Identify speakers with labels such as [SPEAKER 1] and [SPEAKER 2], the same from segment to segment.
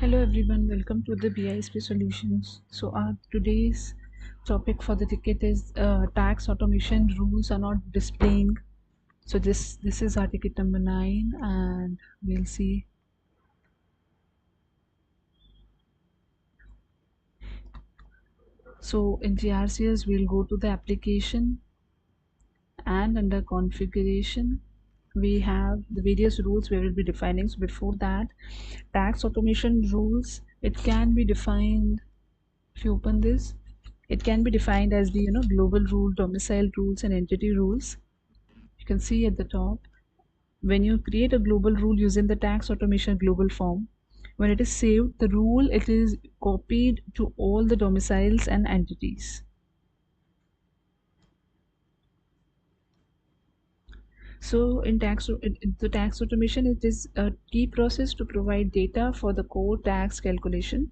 [SPEAKER 1] Hello everyone, welcome to the BISP Solutions. So our today's topic for the ticket is tax automation rules are not displaying. So this is our ticket number 9, and we'll see. So in TRCS we'll go to the application, and under configuration we have the various rules we will be defining. So before that, tax automation rules, it can be defined. If you open this, it can be defined as the global rule, domicile rules, and entity rules. You can see at the top, when you create a global rule using the tax automation global form, when it is saved, the rule, it is copied to all the domiciles and entities. So the tax automation, it is a key process to provide data for the core tax calculation.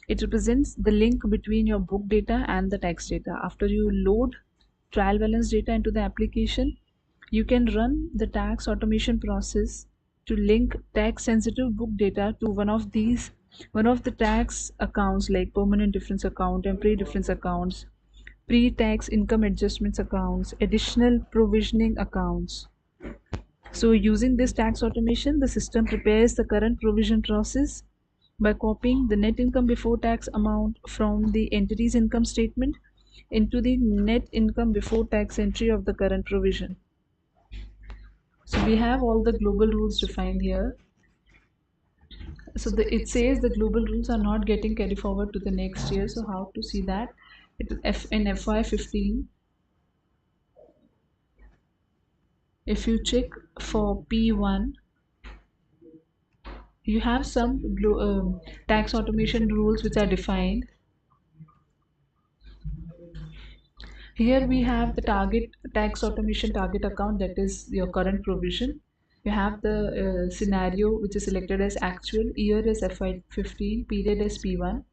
[SPEAKER 1] It represents the link between your book data and the tax data. After you load trial balance data into the application, you can run the tax automation process to link tax sensitive book data to one of the tax accounts, like permanent difference account, temporary difference accounts, pre-tax income adjustments accounts, additional provisioning accounts. So using this tax automation, the system prepares the current provision process by copying the net income before tax amount from the entity's income statement into the net income before tax entry of the current provision. So we have all the global rules defined here. So it says the global rules are not getting carried forward to the next year. So how to see that? It is in FY15. If you check for P1, you have some tax automation rules which are defined. Here we have the target tax automation target account, that is your current provision. You have the scenario which is selected as actual, year is FY15, period is P1.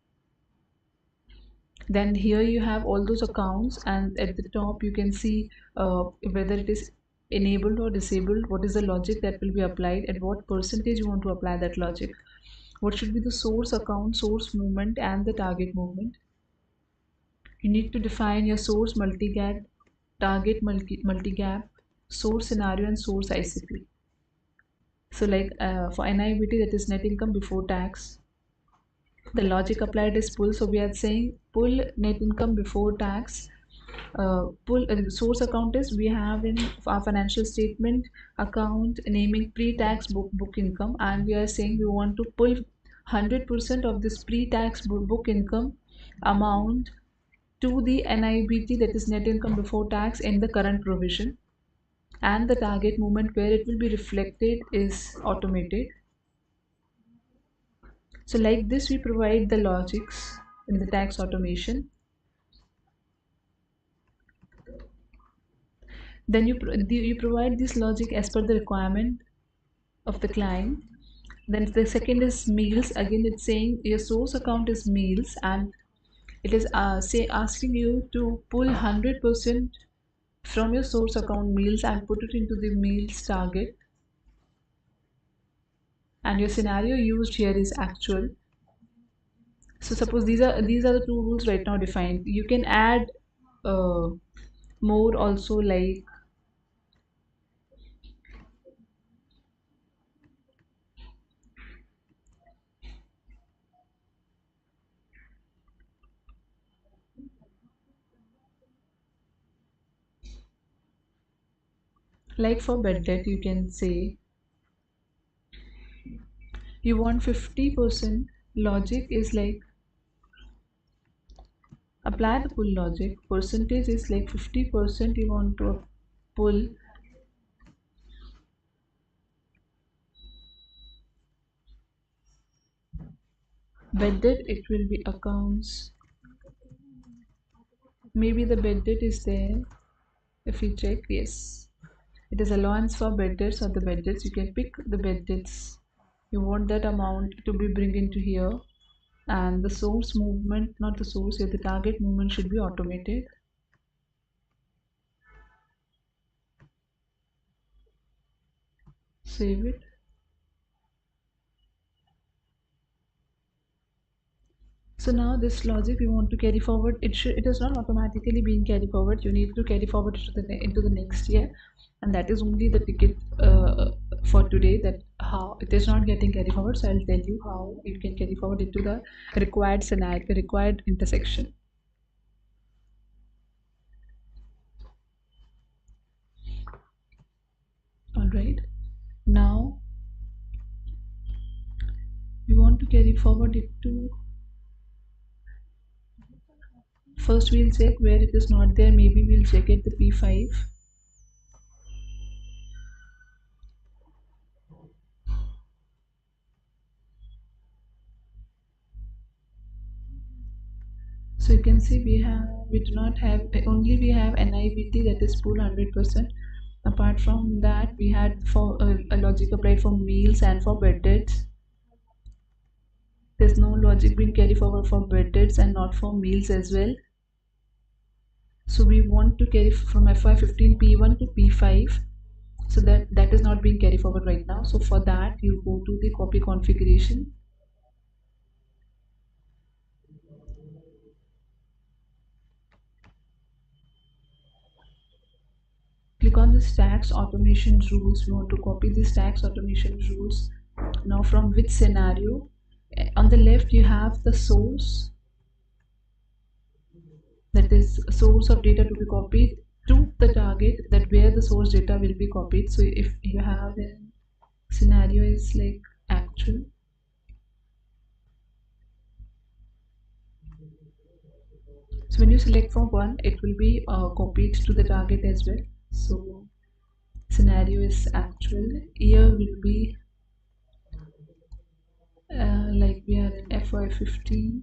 [SPEAKER 1] Then here you have all those accounts, and at the top you can see whether it is enabled or disabled, what is the logic that will be applied, at what percentage you want to apply that logic, what should be the source account, source movement, and the target movement. You need to define your source multi-gap, target multi-gap, source scenario, and source ICP. So like for NIBT, that is net income before tax, the logic applied is pull. So we are saying pull net income before tax. Pull source account is, we have in our financial statement account naming pre-tax book income, and we are saying we want to pull 100% of this pre-tax book income amount to the NIBT, that is net income before tax, in the current provision, and the target movement where it will be reflected is automated. So like this, we provide the logics in the tax automation. Then you provide this logic as per the requirement of the client. Then the second is meals. Again, it's saying your source account is meals, and it is asking you to pull 100% from your source account meals and put it into the meals target. And your scenario used here is actual. So suppose these are the two rules right now defined. You can add uh, more also, like for bad debt, you can say you want 50%. Logic is like apply the pull logic. Percentage is like 50% you want to pull. Bad debt, it will be accounts. Maybe the bad debt is there. If you check, yes, it is allowance for bad debts or the bad debts. You can pick the bad debts. You want that amount to be bring into here, and the source movement, not the source here, the target movement should be automated. Save it. So now this logic we want to carry forward. It is not automatically being carried forward. You need to carry forward into the next year, and that is only the ticket for today. That how it is not getting carried forward. So I'll tell you how you can carry forward into the required scenario, required intersection. All right. Now we want to carry forward it to. First we'll check where it is not there. Maybe we'll check at the P5. So you can see we do not have, only we have NIVT, that is pool 100%. Apart from that, we had for a logic applied for meals and for bedded. There's no logic being carried forward for bedded and not for meals as well. So we want to carry from FY15 P1 to P5. So that is not being carried forward right now. So for that, you go to the copy configuration. Click on the stacks automation rules. We want to copy the stacks automation rules. Now from which scenario? On the left you have the source, that is source of data to be copied, to the target, that where the source data will be copied. So if you have a scenario is like actual, so when you select for one, it will be copied to the target as well. So scenario is actual. Year will be like we are in FY15.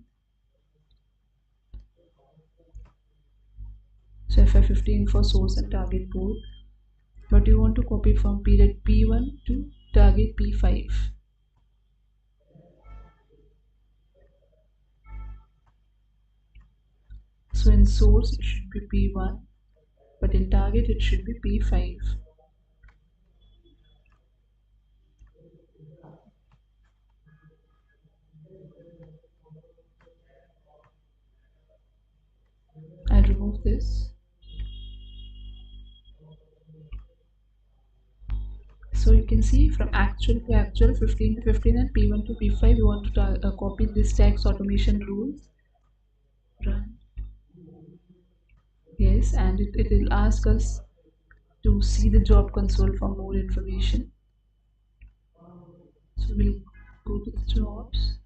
[SPEAKER 1] So FY15 for source and target both, but you want to copy from period P1 to target P5. So in source it should be P1, but in target it should be P5. I'll remove this. So you can see from actual to actual, 15 to 15 and P1 to P5, we want to copy this tax automation rules. Run. Yes, and it will ask us to see the job console for more information. So we'll go to the jobs.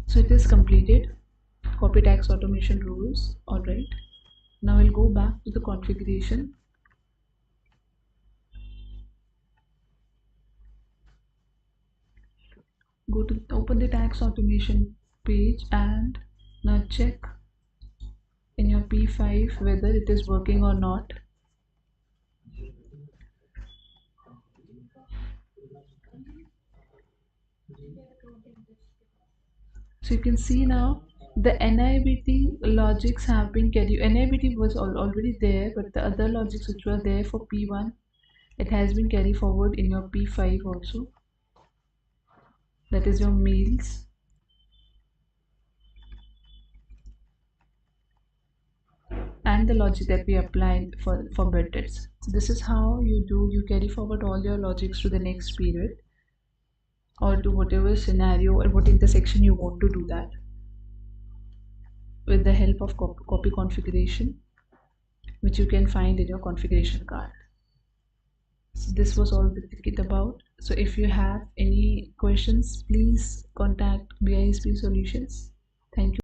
[SPEAKER 1] So it is completed. Copy tax automation rules. Alright. Now I'll go back to the configuration. Go to open the tax automation page and now check in your P5 whether it is working or not. So you can see now the NIBT logics have been carried. NIBT was already there, but the other logics which were there for P1, it has been carried forward in your P5 also. That is your meals. And the logic that we applied for beddeds. So this is how you carry forward all your logics to the next period or to whatever scenario or what intersection you want to do that with the help of copy configuration, which you can find in your configuration card. So this was all the ticket about. So if you have any questions, please contact BISP Solutions. Thank you.